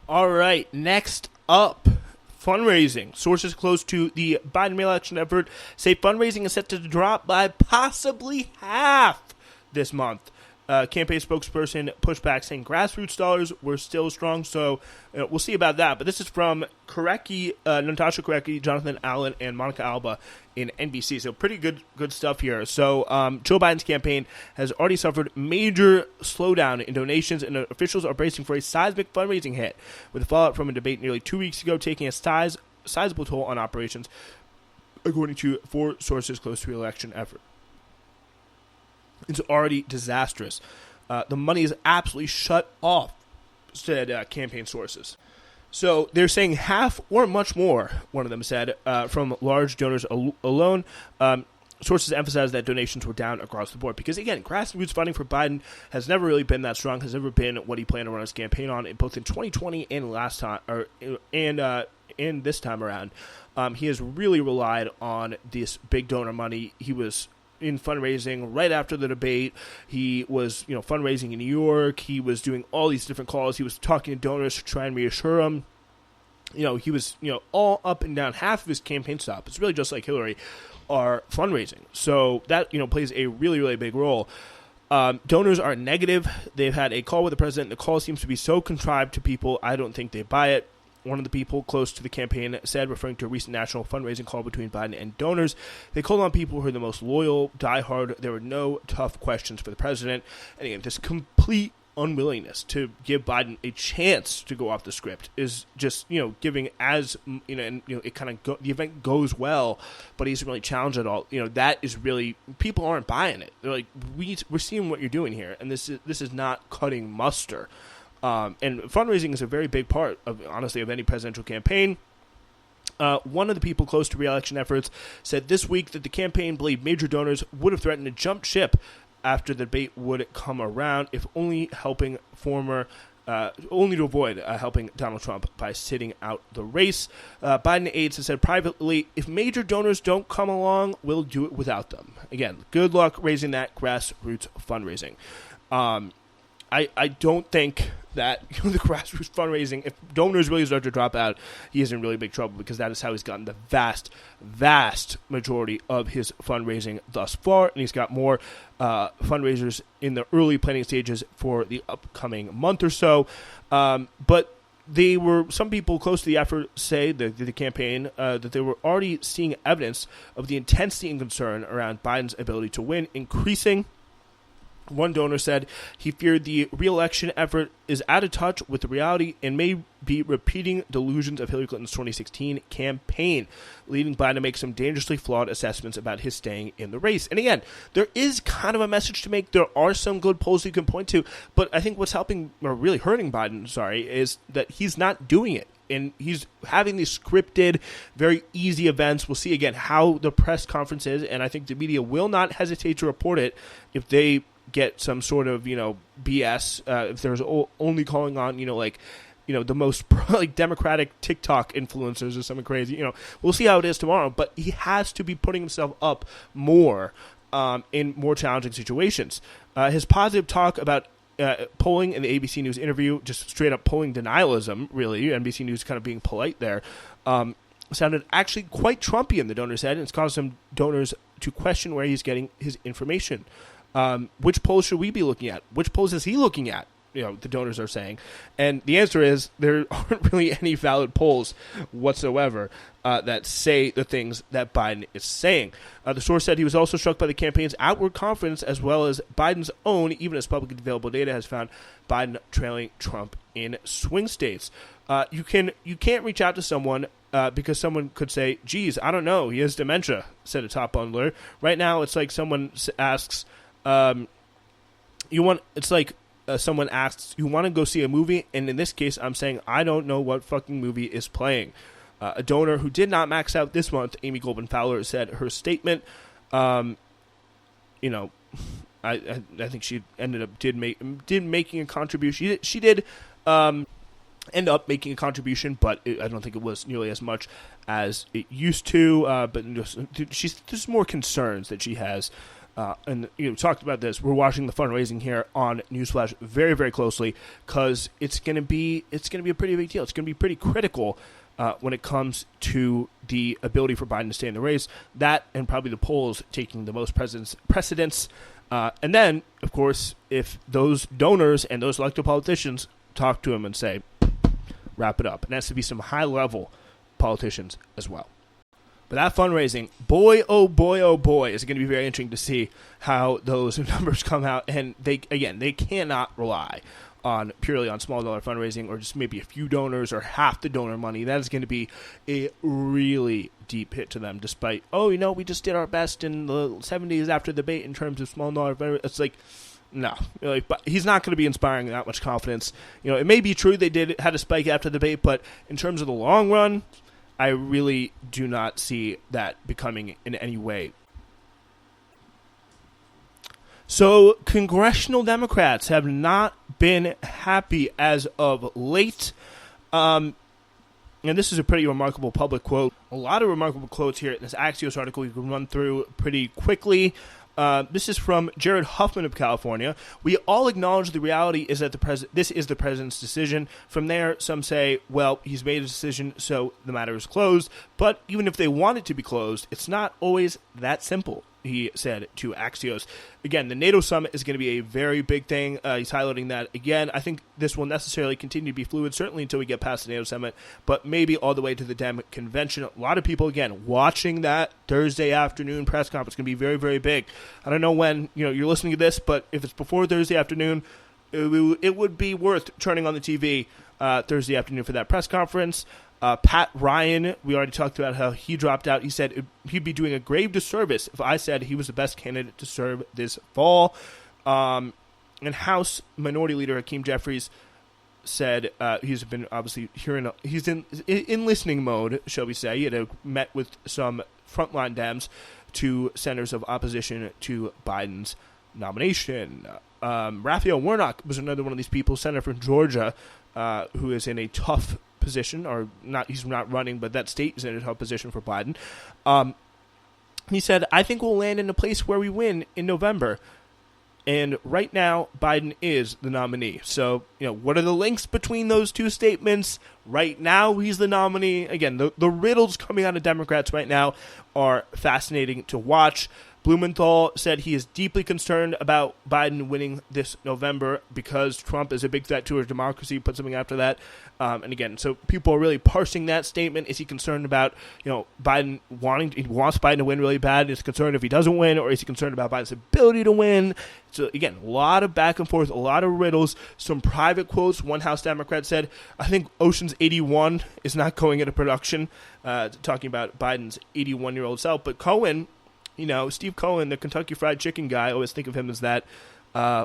all right, next up, fundraising. Sources close to the Biden re-election effort say fundraising is set to drop by possibly half this month. Campaign spokesperson pushed back, saying grassroots dollars were still strong, so we'll see about that. But this is from Natasha Korecki, Jonathan Allen, and Monica Alba in NBC. So pretty good stuff here. So Joe Biden's campaign has already suffered major slowdown in donations, and officials are bracing for a seismic fundraising hit, with the fallout from a debate nearly 2 weeks ago taking a sizable toll on operations, according to 4 sources close to the election effort. It's already disastrous. The money is absolutely shut off, said campaign sources. So they're saying half or much more, one of them said, from large donors alone. Sources emphasize that donations were down across the board because, again, grassroots funding for Biden has never really been that strong, has never been what he planned to run his campaign on, both in 2020 and and this time around. He has really relied on this big donor money. He was in fundraising right after the debate. He was, fundraising in New York. He was doing all these different calls. He was talking to donors to try and reassure them. He was, all up and down. Half of his campaign stop, it's really just like Hillary, are fundraising. So that, plays a really, really big role. Donors are negative. They've had a call with the president. The call seems to be so contrived to people, I don't think they buy it. One of the people close to the campaign said, referring to a recent national fundraising call between Biden and donors, they called on people who are the most loyal, diehard. There were no tough questions for the president. And again, this complete unwillingness to give Biden a chance to go off the script is just, giving as, and, it kind of, the event goes well, but he doesn't really challenge at all. That is really, people aren't buying it. They're like, we're seeing what you're doing here, and this is not cutting muster. And fundraising is a very big part of any presidential campaign. One of the people close to re-election efforts said this week that the campaign believed major donors would have threatened to jump ship after the debate would come around, if only to avoid helping Donald Trump by sitting out the race. Biden aides have said privately, if major donors don't come along, we'll do it without them. Again, good luck raising that grassroots fundraising. I don't think that the grassroots fundraising, if donors really start to drop out, he is in really big trouble, because that is how he's gotten the vast, vast majority of his fundraising thus far, and he's got more fundraisers in the early planning stages for the upcoming month or so. But some people close to the effort say, the campaign, that they were already seeing evidence of the intensity and concern around Biden's ability to win increasing. One donor said he feared the re-election effort is out of touch with the reality and may be repeating delusions of Hillary Clinton's 2016 campaign, leading Biden to make some dangerously flawed assessments about his staying in the race. And again, there is kind of a message to make. There are some good polls you can point to, but I think what's really hurting Biden, is that he's not doing it. And he's having these scripted, very easy events. We'll see, again, how the press conference is, and I think the media will not hesitate to report it if they get some sort of, BS, if there's only calling on, the most Democratic TikTok influencers or something crazy. We'll see how it is tomorrow, but he has to be putting himself up more in more challenging situations. His positive talk about polling in the ABC News interview, just straight up polling denialism, really, NBC News kind of being polite there, sounded actually quite Trumpian, the donor said, and it's caused some donors to question where he's getting his information. Which polls should we be looking at? Which polls is he looking at? The donors are saying. And the answer is there aren't really any valid polls whatsoever that say the things that Biden is saying. The source said he was also struck by the campaign's outward confidence, as well as Biden's own, even as publicly available data has found Biden trailing Trump in swing states. You can't reach out to someone because someone could say, geez, I don't know, he has dementia, said a top bundler. Right now, it's like someone asks, someone asks, you want to go see a movie? And in this case, I'm saying, I don't know what fucking movie is playing. A donor who did not max out this month, Amy Goldman Fowler, said her statement, I think she ended up did making a contribution. She did end up making a contribution, but I don't think it was nearly as much as it used to. But there's more concerns that she has. And talked about this. We're watching the fundraising here on Newsflash very, very closely because it's going to be a pretty big deal. It's going to be pretty critical when it comes to the ability for Biden to stay in the race. That and probably the polls taking the most precedence. And then, of course, if those donors and those elected politicians talk to him and say, wrap it up. And it has to be some high-level politicians as well. But that fundraising, boy, oh boy, is it going to be very interesting to see how those numbers come out. And they cannot rely purely on small dollar fundraising or just maybe a few donors or half the donor money. That is going to be a really deep hit to them, despite, we just did our best in the 70s after the debate in terms of small dollar fundraising. It's like, no, but he's not going to be inspiring that much confidence. It may be true they had a spike after the debate, but in terms of the long run, I really do not see that becoming in any way. So, congressional Democrats have not been happy as of late. And this is a pretty remarkable public quote. A lot of remarkable quotes here in this Axios article we can run through pretty quickly. This is from Jared Huffman of California. We all acknowledge the reality is that this is the president's decision. From there, some say, well, he's made a decision, so the matter is closed. But even if they want it to be closed, it's not always that simple, he said to Axios. Again, the NATO summit is going to be a very big thing. He's highlighting that again. I think this will necessarily continue to be fluid, certainly until we get past the NATO summit, but maybe all the way to the Dem convention. A lot of people, again, watching that Thursday afternoon press conference. It's going to be very, very big. I don't know when you're listening to this, but if it's before Thursday afternoon, it would be worth turning on the TV Thursday afternoon for that press conference. Pat Ryan, we already talked about how he dropped out. He said he'd be doing a grave disservice if I said he was the best candidate to serve this fall. And House Minority Leader Hakeem Jeffries said he's been obviously he's in listening mode, shall we say. He had met with some frontline Dems, to senators of opposition to Biden's nomination. Raphael Warnock was another one of these people, senator from Georgia, who is in a tough position, or not, he's not running, but that state is in a tough position for Biden. He said, I think we'll land in a place where we win in November. And right now, Biden is the nominee. So, what are the links between those two statements? Right now, he's the nominee. Again, the riddles coming out of Democrats right now are fascinating to watch. Blumenthal said he is deeply concerned about Biden winning this November because Trump is a big threat to our democracy. Put something after that. And again, so people are really parsing that statement. Is he concerned about, Biden he wants Biden to win really bad? Is he concerned if he doesn't win? Or is he concerned about Biden's ability to win? So again, a lot of back and forth, a lot of riddles, some private quotes. One House Democrat said, I think Ocean's 81 is not going into production, talking about Biden's 81-year-old self. But Cohen, Steve Cohen, the Kentucky Fried Chicken guy, I always think of him as that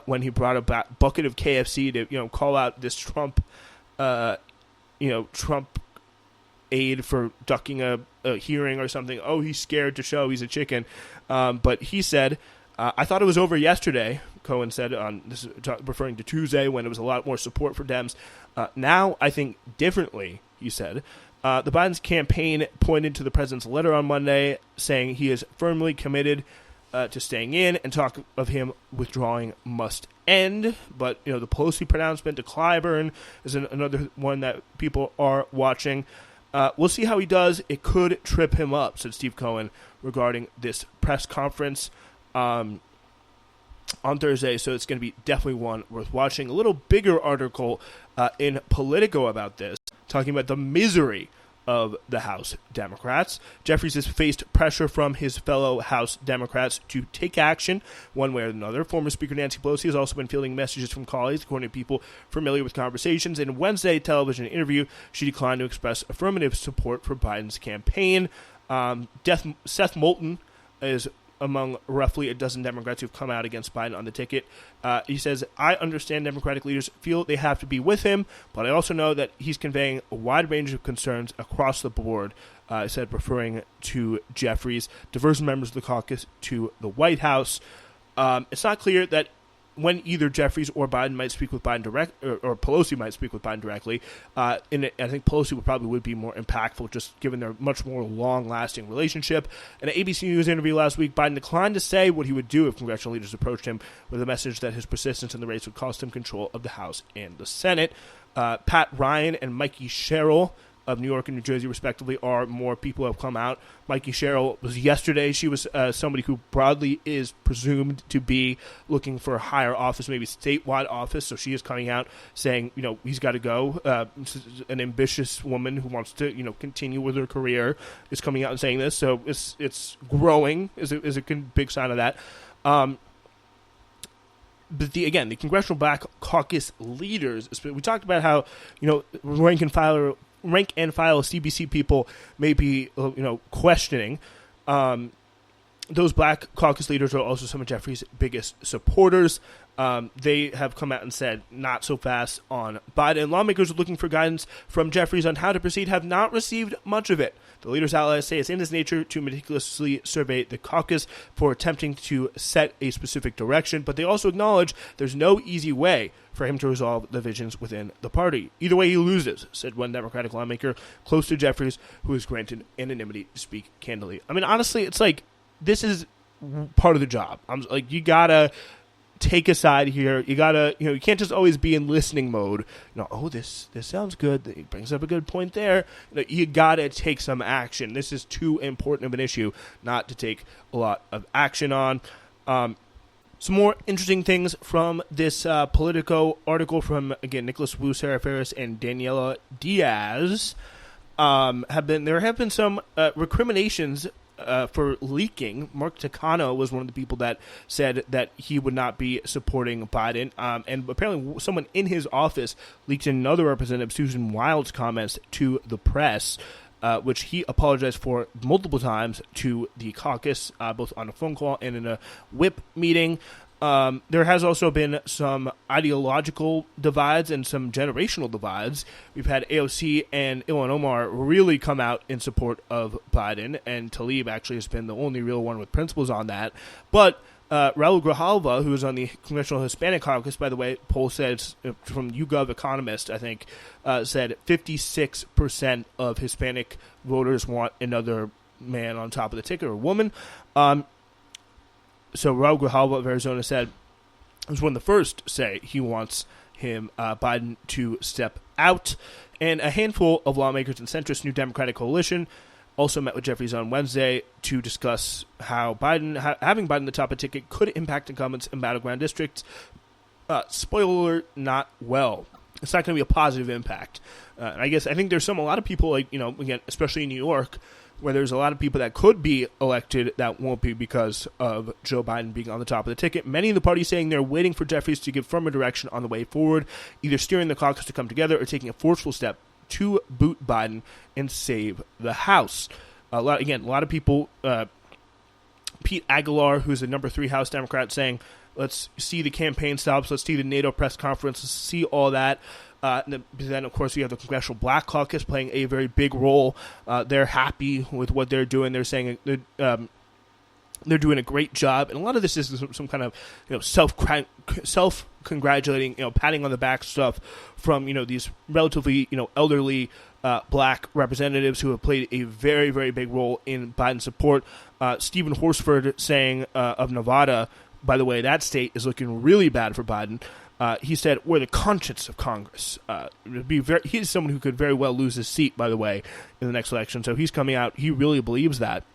when he brought a bucket of KFC to, call out this Trump, Trump aide for ducking a hearing or something. Oh, he's scared to show he's a chicken. But he said, I thought it was over yesterday, Cohen said, referring to Tuesday when there was a lot more support for Dems. Now I think differently, he said. The Biden's campaign pointed to the president's letter on Monday, saying he is firmly committed to staying in, and talk of him withdrawing must end. But, the Pelosi pronouncement to Clyburn is another one that people are watching. We'll see how he does. It could trip him up, said Steve Cohen, regarding this press conference on Thursday. So it's going to be definitely one worth watching. A little bigger article in Politico about this, talking about the misery of the House Democrats. Jeffries has faced pressure from his fellow House Democrats to take action one way or another. Former Speaker Nancy Pelosi has also been fielding messages from colleagues, according to people familiar with conversations. In a Wednesday television interview, she declined to express affirmative support for Biden's campaign. Seth Moulton is among roughly a dozen Democrats who've come out against Biden on the ticket. He says, I understand Democratic leaders feel they have to be with him, but I also know that he's conveying a wide range of concerns across the board, said, referring to Jeffries, diverse members of the caucus to the White House. It's not clear that when either Jeffries or Biden might speak with Biden or Pelosi might speak with Biden directly. And I think Pelosi would be more impactful, just given their much more long-lasting relationship. In an ABC News interview last week, Biden declined to say what he would do if congressional leaders approached him with a message that his persistence in the race would cost him control of the House and the Senate. Pat Ryan and Mikey Sherrill of New York and New Jersey, respectively, are more people who have come out. Mikey Sherrill was yesterday. She was somebody who broadly is presumed to be looking for a higher office, maybe statewide office. So she is coming out saying, he's got to go. An ambitious woman who wants to, continue with her career is coming out and saying this. So it's growing is a big sign of that. But the Congressional Black Caucus leaders, we talked about how, rank and file CBC people may be, questioning. Those Black Caucus leaders are also some of Jeffries' biggest supporters. They have come out and said not so fast on Biden. Lawmakers are looking for guidance from Jeffries on how to proceed have not received much of it. The leaders' allies say it's in his nature to meticulously survey the caucus for attempting to set a specific direction, but they also acknowledge there's no easy way for him to resolve the divisions within the party. Either way, he loses, said one Democratic lawmaker close to Jeffries, who was granted anonymity to speak candidly. I mean, honestly, it's like this is part of the job. You gotta take a side here. You gotta, you can't just always be in listening mode. This sounds good. He brings up a good point there. You gotta take some action. This is too important of an issue not to take a lot of action on. Some more interesting things from this Politico article from, again, Nicholas Wu, Sarah Ferris, and Daniela Diaz. There have been some recriminations for leaking. Mark Takano was one of the people that said that he would not be supporting Biden. And apparently someone in his office leaked another representative, Susan Wild's comments to the press, which he apologized for multiple times to the caucus, both on a phone call and in a whip meeting. There has also been some ideological divides and some generational divides. We've had AOC and Ilhan Omar really come out in support of Biden, and Tlaib actually has been the only real one with principles on that. But Raul Grijalva, who is on the Congressional Hispanic Caucus, by the way, poll says from YouGov Economist, I think, said 56% of Hispanic voters want another man on top of the ticket, or woman. So Raul Grijalva of Arizona was one of the first to say he wants Biden to step out. And a handful of lawmakers in centrist New Democratic Coalition also met with Jeffries on Wednesday to discuss how having Biden the top of the ticket could impact incumbents in battleground districts. Spoiler alert, not well. It's not going to be a positive impact. I think there's a lot of people, again, especially in New York, where there's a lot of people that could be elected that won't be because of Joe Biden being on the top of the ticket. Many in the party saying they're waiting for Jeffries to give firmer direction on the way forward, either steering the caucus to come together or taking a forceful step to boot Biden and save the House. A lot of people, Pete Aguilar, who's the number 3 House Democrat, saying, let's see the campaign stops, let's see the NATO press conference, let's see all that. Then, of course, we have the Congressional Black Caucus playing a very big role. They're happy with what they're doing. They're saying they're doing a great job. And a lot of this is some kind of self-congratulating, patting on the back stuff from, these relatively, elderly black representatives who have played a very, very big role in Biden's support. Stephen Horsford saying of Nevada, by the way, that state is looking really bad for Biden. He said, we're the conscience of Congress. He's someone who could very well lose his seat, by the way, in the next election. So he's coming out. He really believes that.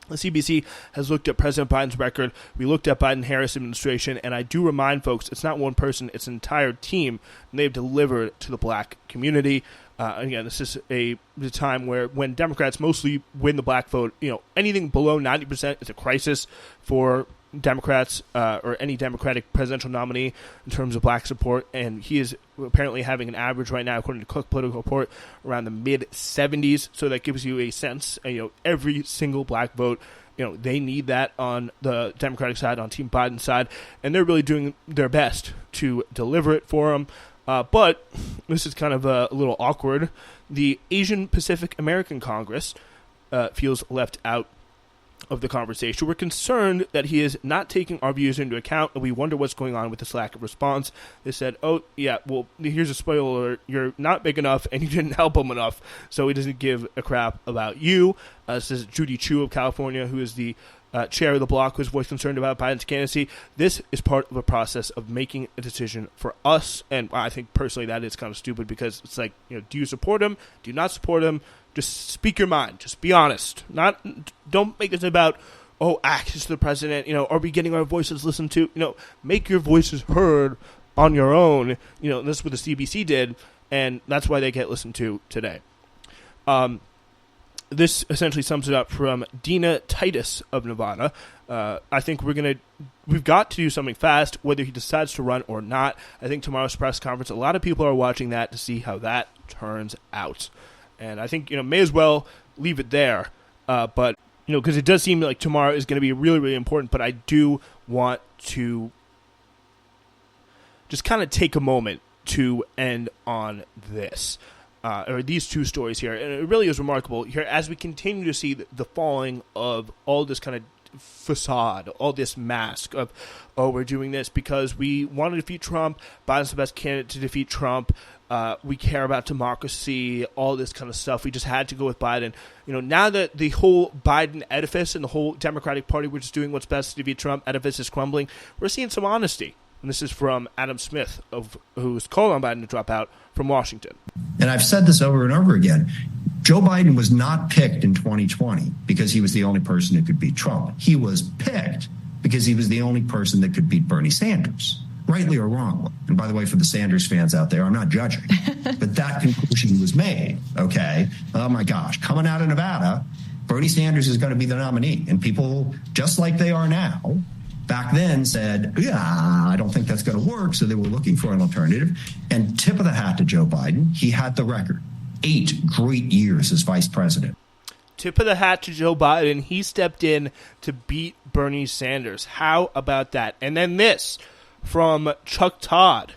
The CBC has looked at President Biden's record. We looked at Biden-Harris administration, and I do remind folks, it's not one person, it's an entire team, and they've delivered to the black community. Again, this is the time when Democrats mostly win the black vote. Anything below 90% is a crisis for Democrats or any Democratic presidential nominee in terms of black support, and he is apparently having an average right now, according to Cook Political Report, around the mid-70s. So that gives you a sense. Every single black vote, they need that on the Democratic side, on Team Biden's side, and they're really doing their best to deliver it for him. But this is kind of a little awkward. The Asian Pacific American Congress feels left out of the conversation. We're concerned that he is not taking our views into account, and we wonder what's going on with this lack of response. They said, oh, yeah, well, here's a spoiler alert. You're not big enough, and you didn't help him enough, so he doesn't give a crap about you. This is Judy Chu of California, who is the chair of the bloc, who's voiced concern about Biden's candidacy. This is part of a process of making a decision for us, and I think personally that is kind of stupid, because it's like, do you support him? Do you not support him? Just speak your mind. Just be honest. Don't make this about, access to the president. Are we getting our voices listened to? Make your voices heard on your own. This is what the CBC did, and that's why they get listened to today. This essentially sums it up from Dina Titus of Nevada. I think we've got to do something fast, whether he decides to run or not. I think tomorrow's press conference, a lot of people are watching that to see how that turns out. And I think, may as well leave it there. But, because it does seem like tomorrow is going to be really, really important. But I do want to just kind of take a moment to end on this. Or these two stories here. And it really is remarkable here as we continue to see the falling of all this kind of facade, all this mask of, we're doing this because we want to defeat Trump. Biden's the best candidate to defeat Trump. We care about democracy, all this kind of stuff. We just had to go with Biden. Now that the whole Biden edifice and the whole Democratic Party, we're just doing what's best to defeat Trump edifice is crumbling, we're seeing some honesty. And this is from Adam Smith, who's called on Biden to drop out from Washington. And I've said this over and over again. Joe Biden was not picked in 2020 because he was the only person who could beat Trump. He was picked because he was the only person that could beat Bernie Sanders, rightly or wrongly. And by the way, for the Sanders fans out there, I'm not judging, but that conclusion was made. Okay. Oh my gosh. Coming out of Nevada, Bernie Sanders is going to be the nominee. And people, just like they are now, back then said, I don't think that's going to work. So they were looking for an alternative. And tip of the hat to Joe Biden, he had the record. 8 great years as vice president. Tip of the hat to Joe Biden. He stepped in to beat Bernie Sanders. How about that? And then this from Chuck Todd,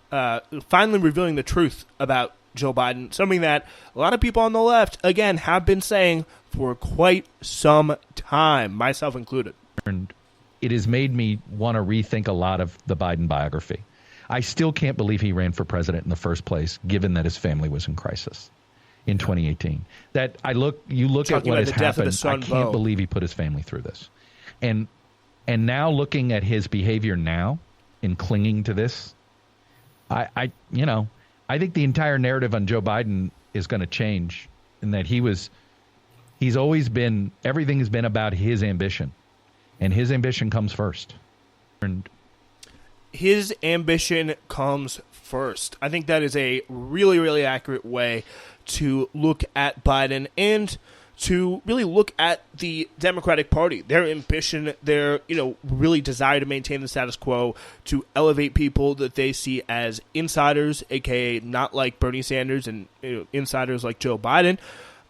finally revealing the truth about Joe Biden, something that a lot of people on the left, again, have been saying for quite some time, myself included. It has made me want to rethink a lot of the Biden biography. I still can't believe he ran for president in the first place, given that his family was in crisis in 2018. You look at what has happened. I can't believe he put his family through this. And now looking at his behavior now in clinging to this, I think the entire narrative on Joe Biden is going to change, in that he's always been, everything has been about his ambition. And his ambition comes first. His ambition comes first. I think that is a really, really accurate way to look at Biden and to really look at the Democratic Party, their ambition, their, really desire to maintain the status quo, to elevate people that they see as insiders, aka not like Bernie Sanders, and insiders like Joe Biden,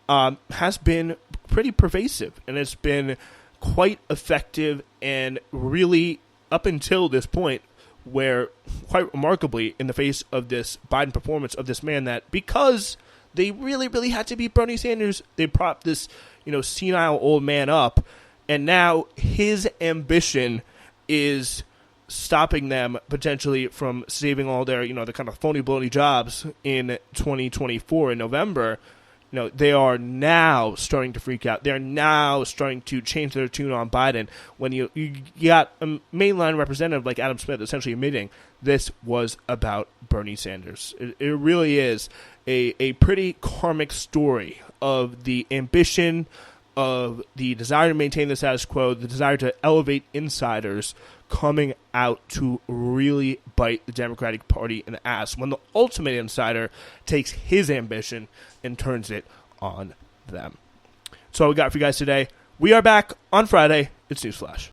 has been pretty pervasive, and it's been quite effective, and really up until this point, where quite remarkably, in the face of this Biden performance of this man, that because they really, really had to beat Bernie Sanders, they propped this, senile old man up, and now his ambition is stopping them potentially from saving all their, the kind of phony, baloney jobs in 2024 in November. They are now starting to freak out. They're now starting to change their tune on Biden. When you got a mainline representative like Adam Smith essentially admitting this was about Bernie Sanders. It really is a pretty karmic story of the ambition, of the desire to maintain the status quo, the desire to elevate insiders coming out to really bite the Democratic Party in the ass when the ultimate insider takes his ambition and turns it on them. That's all we got for you guys today. We are back on Friday. It's Newsflash.